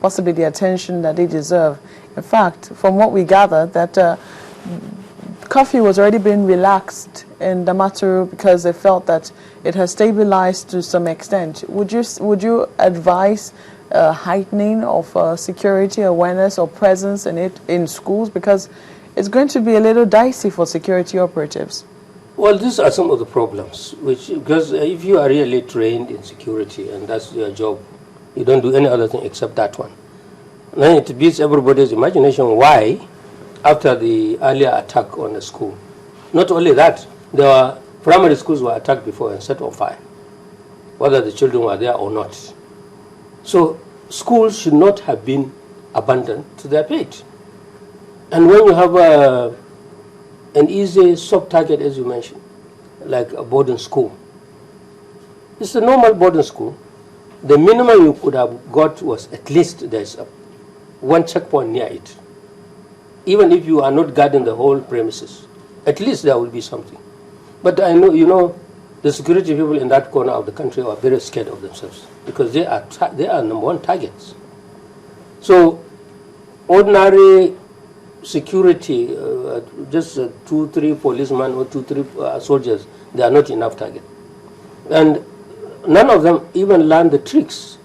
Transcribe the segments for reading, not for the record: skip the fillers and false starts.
possibly the attention that they deserve. In fact, from what we gather, that curfew was already being relaxed in Damaturu because they felt that it has stabilized to some extent. Would you advise heightening of security awareness or presence in it in schools, because it's going to be a little dicey for security operatives? Well, these are some of the problems, because if you are really trained in security and that's your job, you don't do any other thing except that one. Then it beats everybody's imagination why, after the earlier attack on the school, not only that, primary schools were attacked before and set on fire, whether the children were there or not. So schools should not have been abandoned to their fate. And when you have an easy sub-target, as you mentioned, like a boarding school, it's a normal boarding school. The minimum you could have got was at least there's one checkpoint near it. Even if you are not guarding the whole premises, at least there will be something. But I know, the security people in that corner of the country are very scared of themselves because they are number one targets. So ordinary security, just 2-3 policemen or 2-3 soldiers, they are not enough target. And none of them even learn the tricks.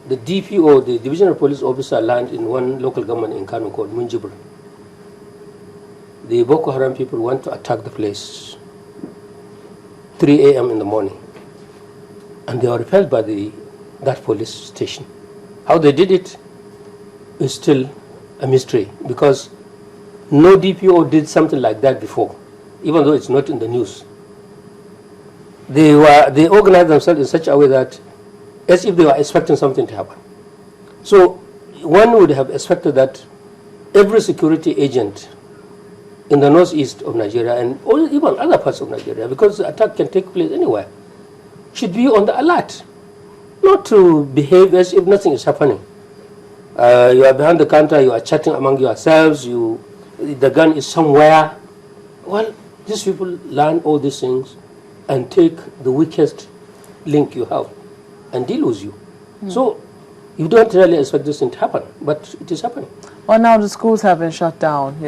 The DPO, the divisional police officer, learned in one local government in Kano called Munjibur. The Boko Haram people want to attack the place 3 a.m. in the morning, and they were repelled by that police station. How they did it is still a mystery, because no DPO did something like that before, even though it's not in the news. They organized themselves in such a way that as if they were expecting something to happen. So one would have expected that every security agent in the northeast of Nigeria and even other parts of Nigeria, because the attack can take place anywhere, should be on the alert, not to behave as if nothing is happening. You are behind the counter, you are chatting among yourselves, the gun is somewhere. Well, these people learn all these things and take the weakest link you have and deal with you. So you don't really expect this thing to happen, but it is happening. Well, now the schools have been shut down,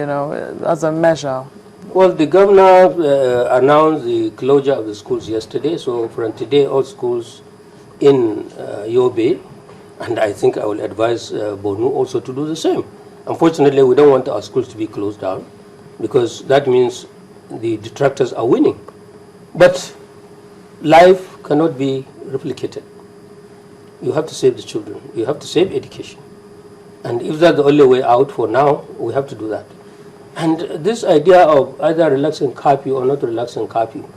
as a measure. Well, the governor announced the closure of the schools yesterday, so from today all schools in Yobe, and I think I will advise Bonu also to do the same. Unfortunately, we don't want our schools to be closed down, because that means the detractors are winning. But life cannot be replicated. You have to save the children. You have to save education. And if that's the only way out for now, we have to do that. And this idea of either relaxing curfew or not relaxing curfew,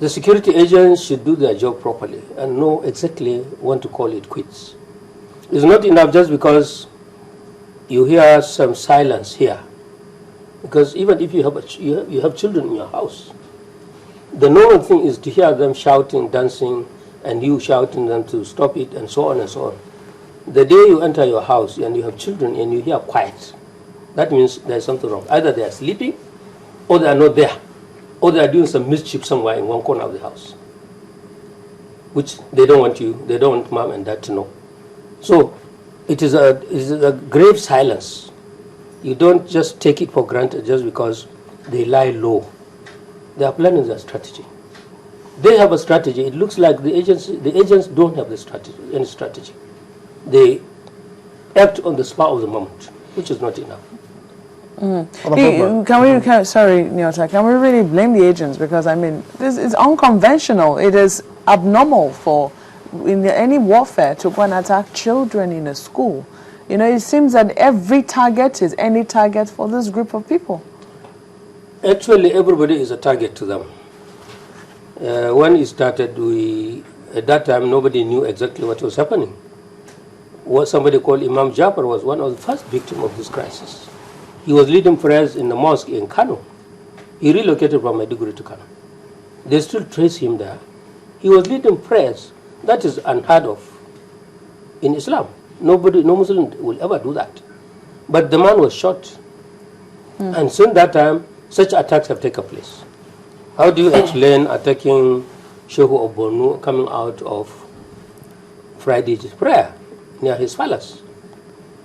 the security agents should do their job properly and know exactly when to call it quits. It's not enough just because you hear some silence here. Because even if you have children in your house, the normal thing is to hear them shouting, dancing, and you shouting them to stop it, and so on and so on. The day you enter your house and you have children and you hear quiet, that means there's something wrong. Either they are sleeping, or they are not there, or they are doing some mischief somewhere in one corner of the house, which they don't want mom and dad to know. So it is a grave silence. You don't just take it for granted just because they lie low. They are planning their strategy. They have a strategy. It looks like the agents don't have any strategy. They act on the spur of the moment, which is not enough. Sorry, Nyota, can we really blame the agents? Because, this is unconventional. It is abnormal for any warfare to go and attack children in a school. It seems that every target is any target for this group of people. Actually, everybody is a target to them. When it started, at that time, nobody knew exactly what was happening. What somebody called Imam Jafar was one of the first victims of this crisis. He was leading prayers in the mosque in Kano. He relocated from Maiduguri to Kano. They still trace him there. He was leading prayers. That is unheard of in Islam. No Muslim will ever do that. But the man was shot. And since that time, such attacks have taken place. How do you explain attacking Shehu of Borno coming out of Friday's prayer? near his palace.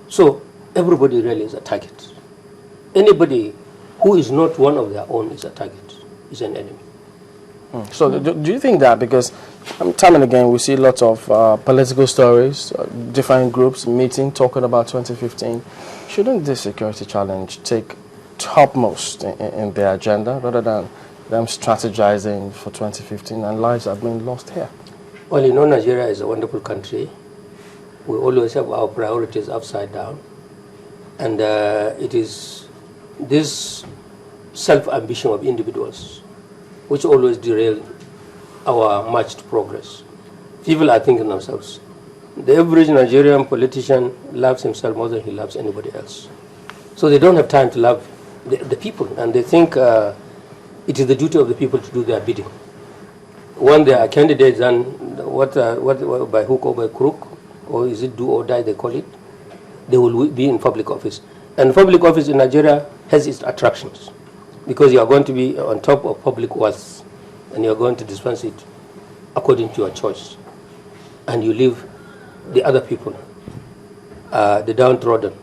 So everybody really is a target. Anybody who is not one of their own is a target, is an enemy. So do you think that, because time and again we see lots of political stories, different groups meeting, talking about 2015, shouldn't this security challenge take topmost in their agenda rather than them strategizing for 2015 and lives have been lost here? Well, you know, Nigeria is a wonderful country. We always have our priorities upside down. And it is this self-ambition of individuals which always derail our march to progress. People are thinking themselves. The average Nigerian politician loves himself more than he loves anybody else. So they don't have time to love the people, and they think it is the duty of the people to do their bidding. When they are candidates, then what by hook or by crook, or is it do or die they call it, they will be in public office. And public office in Nigeria has its attractions, because you are going to be on top of public wealth, and you are going to dispense it according to your choice. And you leave the other people, the downtrodden,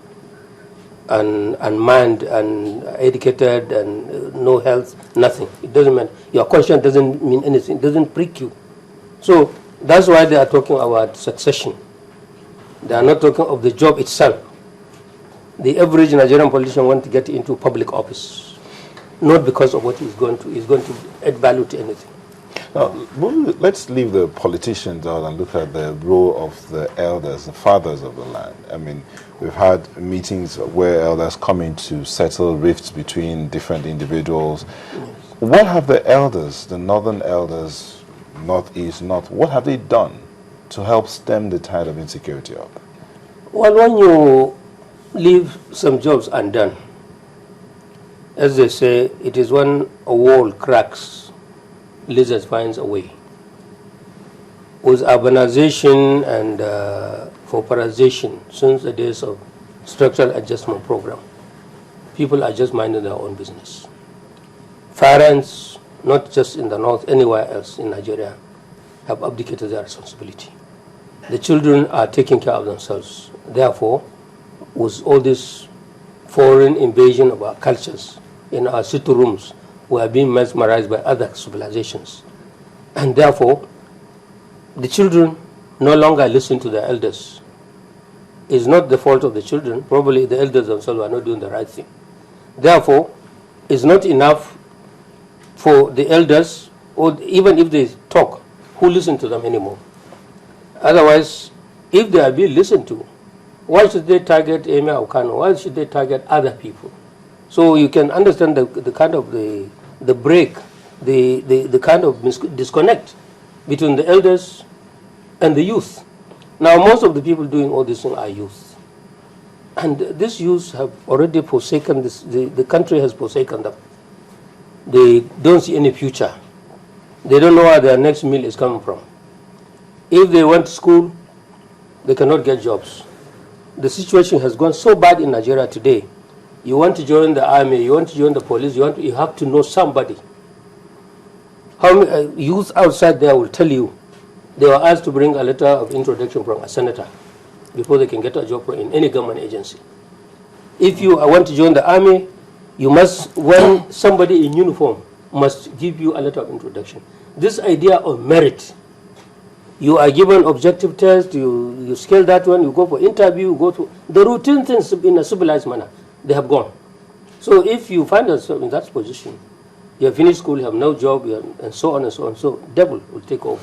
and unmanned, and educated, and no health, nothing. It doesn't mean, your conscience doesn't mean anything, it doesn't prick you. So that's why they are talking about succession. They are not talking of the job itself. The average Nigerian politician wants to get into public office, not because of what he's going to add value to anything. Now, let's leave the politicians out and look at the role of the elders, the fathers of the land. I mean, we've had meetings where elders come in to settle rifts between different individuals. Yes. What have the elders, the northern elders, northeast, north, what have they done to help stem the tide of insecurity up? Well, when you leave some jobs undone, as they say, it is when a wall cracks, lizard finds a way. With urbanization and pauperization since the days of structural adjustment program, people are just minding their own business. Parents, not just in the north, anywhere else in Nigeria, have abdicated their responsibility. The children are taking care of themselves. Therefore, with all this foreign invasion of our cultures in our city rooms, we are being mesmerized by other civilizations. And therefore, the children no longer listen to their elders. It's not the fault of the children. Probably the elders themselves are not doing the right thing. Therefore, it's not enough for the elders, or even if they talk, who listen to them anymore. Otherwise, if they are being listened to, why should they target Emir Okano? Why should they target other people? So you can understand the kind of the break, the kind of disconnect between the elders and the youth. Now, most of the people doing all this are youth. And these youths have already forsaken this, the country has forsaken them. They don't see any future. They don't know where their next meal is coming from. If they went to school, they cannot get jobs. The situation has gone so bad in Nigeria today. You want to join the army, you want to join the police, you have to know somebody. How many youth outside there will tell you they were asked to bring a letter of introduction from a senator before they can get a job in any government agency. If you want to join the army, you must, when somebody in uniform must give you a letter of introduction. This idea of merit, you are given objective test, you scale that one, you go for interview, you go to the routine things in a civilized manner, they have gone. So if you find yourself in that position, you have finished school, you have no job, and so on and so on, so devil will take over.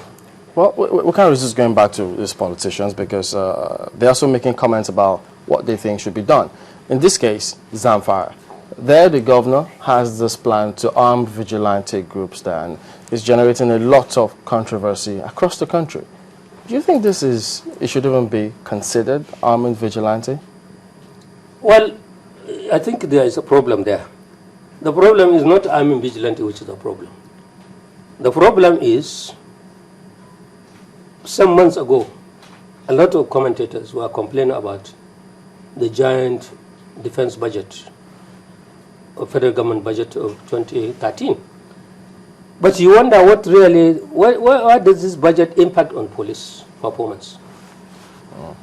Well, we can't resist going back to these politicians because they're also making comments about what they think should be done. In this case, Zamfara. There, the governor has this plan to arm vigilante groups there, and it's generating a lot of controversy across the country. Do you think it should even be considered, arming vigilante? Well, I think there is a problem there. The problem is not arming vigilante, which is the problem. The problem is, some months ago, a lot of commentators were complaining about the giant defense budget, or federal government budget of 2013. But you wonder what does this budget impact on police performance?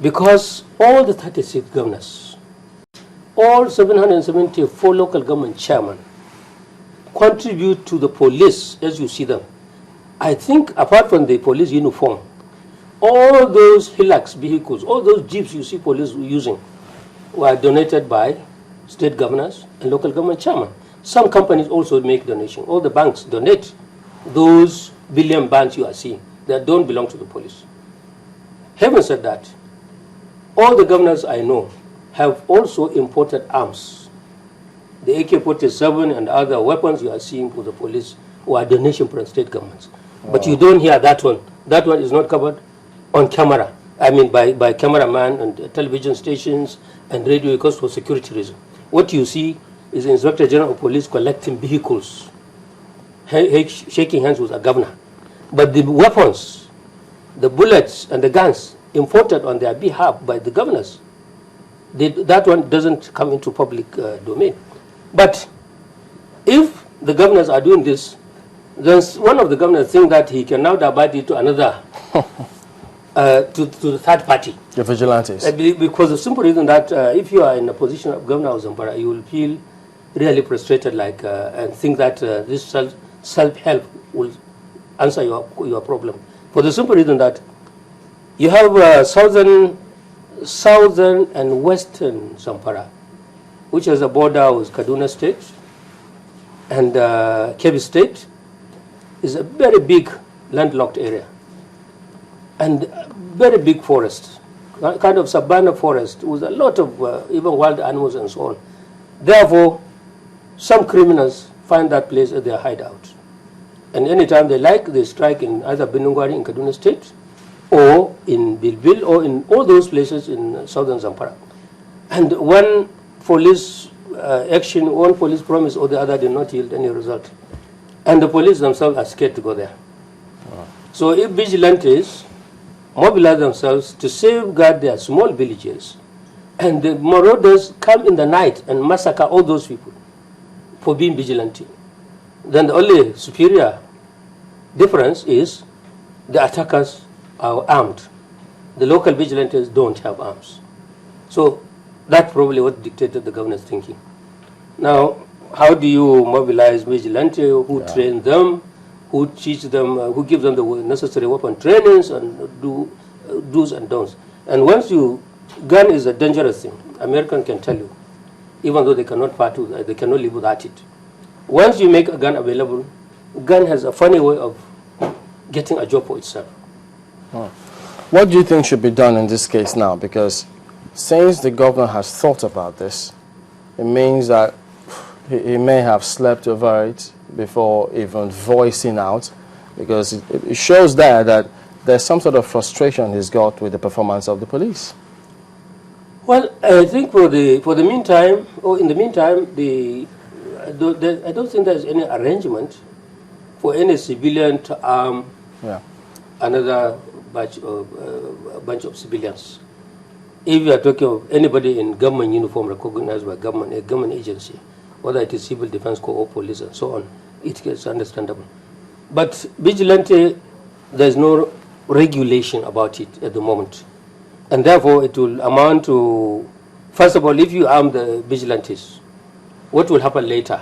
Because all the 36 governors, all 774 local government chairmen contribute to the police as you see them. I think apart from the police uniform, all those Hilux vehicles, all those jeeps you see police using were donated by state governors and local government chairmen. Some companies also make donation. All the banks donate those billion bonds you are seeing that don't belong to the police. Having said that, all the governors I know have also imported arms. The AK-47 and other weapons you are seeing for the police were donation from state governments. But you don't hear that one. That one is not covered on camera. I mean by cameraman and television stations and radio, because for security reasons. What you see is the Inspector General of Police collecting vehicles, shaking hands with a governor. But the weapons, the bullets and the guns imported on their behalf by the governors, that one doesn't come into public domain. But if the governors are doing this, then one of the governors thinks that he can now divide it to another, to the third party. The vigilantes. Because the simple reason that if you are in a position of governor of Zamfara, you will feel really frustrated, and think that this self-help will answer your problem. For the simple reason that you have southern and western Zamfara, which has a border with Kaduna State, and Kebbi State is a very big landlocked area and very big forest, kind of savanna forest with a lot of even wild animals and so on. Therefore, some criminals find that place as their hideout. And anytime they like, they strike in either Benungwari in Kaduna State or in Bilbil or in all those places in southern Zamfara. And one police action, one police promise or the other did not yield any result. And the police themselves are scared to go there. Wow. So if vigilantes mobilize themselves to safeguard their small villages, and the marauders come in the night and massacre all those people for being vigilante, then the only superior difference is the attackers are armed. The local vigilantes don't have arms. So that's probably what dictated the governor's thinking. Now, how do you mobilize vigilante? Who train them? Who teach them? Who gives them the necessary weapon trainings and do's and don'ts? And once gun is a dangerous thing. American can tell you, even though they cannot they cannot live without it. Once you make a gun available, gun has a funny way of getting a job for itself. What do you think should be done in this case now? Because since the governor has thought about this, it means that he may have slept over it before even voicing out, because it shows there that there's some sort of frustration he's got with the performance of the police. Well, I think in the meantime, I don't think there's any arrangement for any civilian to arm another bunch of civilians. If you are talking of anybody in government uniform recognized by a government agency, whether it is civil defense corps or police and so on, it is understandable. But vigilante, there's no regulation about it at the moment. And therefore, it will amount to, first of all, if you arm the vigilantes, what will happen later?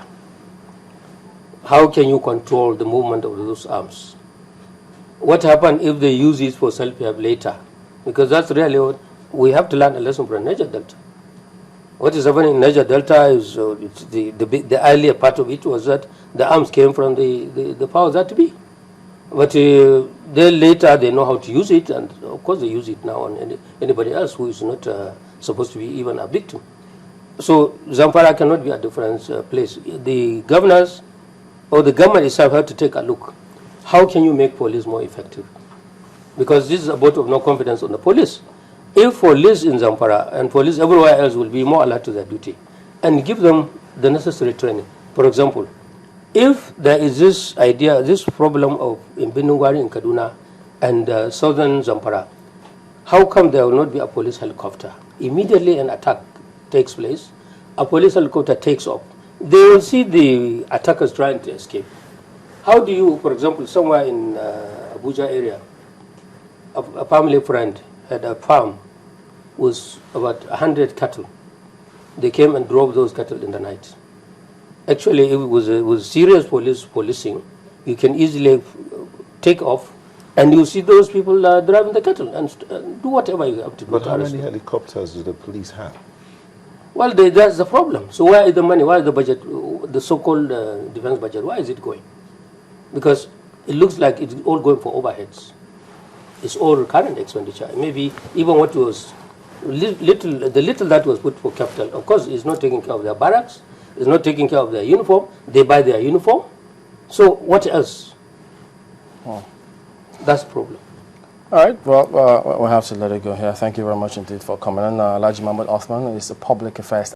How can you control the movement of those arms? What happens if they use it for self-help later? Because that's really what we have to learn a lesson from Niger Delta. What is happening in Niger Delta is the earlier part of it was that the arms came from the powers that be. But then later they know how to use it, and of course they use it now on anybody else who is not supposed to be even a victim. So Zamfara cannot be a different place. The governors or the government itself have to take a look. How can you make police more effective? Because this is a vote of no confidence on the police. If police in Zamfara and police everywhere else will be more alert to their duty and give them the necessary training. For example, if there is this idea, this problem of in Benungwari in Kaduna and southern Zamfara, how come there will not be a police helicopter? Immediately an attack takes place, a police helicopter takes off. They will see the attackers trying to escape. How do you, for example, somewhere in Abuja area, a family friend had a farm was about 100 cattle. They came and drove those cattle in the night. Actually, it was serious policing. You can easily take off, and you see those people driving the cattle and do whatever you have to do. But how many helicopters do the police have? Well, that's the problem. So where is the money? Where is the budget, the so-called defense budget? Where is it going? Because it looks like it's all going for overheads. It's all current expenditure. Maybe even what was the little that was put for capital, of course, is not taking care of their barracks. It's not taking care of their uniform. They buy their uniform. So what else? Oh. That's the problem. All right, well, we'll have to let it go here. Thank you very much indeed for coming in. Alhaji Mahmoud Othman is a public affairs